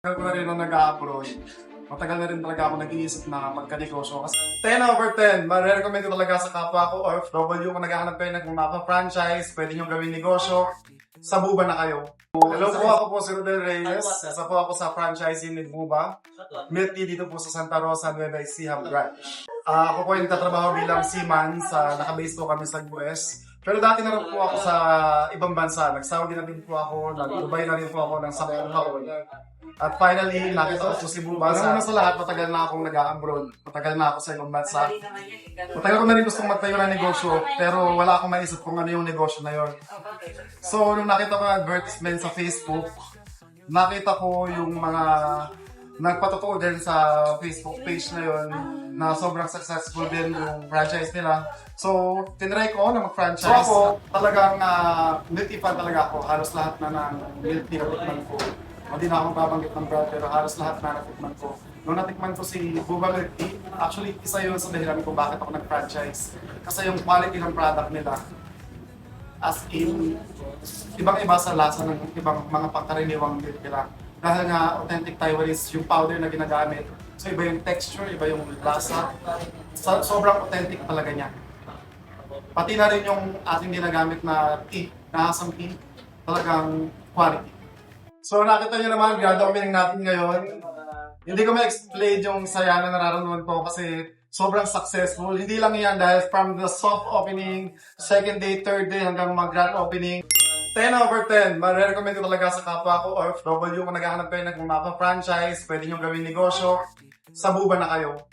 Tagal ko na rin na nag-a-abroad. Matagal na rin talaga ako nag-iisip na magka-negosyo. Kasi 10 over 10, ma-recommend ko talaga sa kapwa ko or OFW kung naghahanap kayo ng mapa-franchise, pwede nyo gawin negosyo, sa Buba na kayo. Hello po, ako po si Rodel Reyes. Isa po ako sa franchising ni Buba. Milk tea dito po sa Santa Rosa, Nueva Ecija branch. Ako po yung tatrabaho bilang seaman sa nakabase po kami sa US. Pero dati na rin po ako sa ibang bansa. Nag-Saudi na din po ako, nag-Dubai na rin po ako ng 10 taon. At finally, nakita ko si Buba. Sa lahat, matagal na akong nag-a-abroad. Matagal na ako sa ibang bansa. Matagal ko na rin gustong magtayo ng negosyo, pero wala akong maisip kung ano yung negosyo na yon. So, nung nakita ko yung advertisement sa Facebook, nakita ko yung mga nagpatotoo din sa Facebook page na yon na sobrang successful din yung franchise nila. So, tinry ko na mag-franchise. So ako, talagang milk tea fan talaga ako. Halos lahat na ng milk tea na tikman ko. Hindi na ako babanggit ng brand, pero halos lahat na natikman ko. Nung natikman ko si Buba Milk Tea, actually, isa yun sa dahilan ko bakit ako nag-franchise. Kasi yung quality ng product nila, as in, ibang-iba sa lasa ng ibang mga pangkaraniwang milk nila. Dahil nga authentic Taiwanese yung powder na ginagamit. So iba yung texture, iba yung lasa. Sobrang authentic talaga niya. Pati na rin yung ating ginagamit na tea, na Hasang tea, talagang quality. So nakita niyo naman, grand opening natin ngayon. Hindi ko ma-explain yung saya na nararamdaman ko kasi sobrang successful. Hindi lang yan dahil from the soft opening, second day, third day hanggang mag-grand opening. 10 over 10, ma-recommend ko talaga sa kapwa ko or OFW kung naghahanap kayo ng mapa-franchise, pwede nyo gawin negosyo, sa Buba na kayo.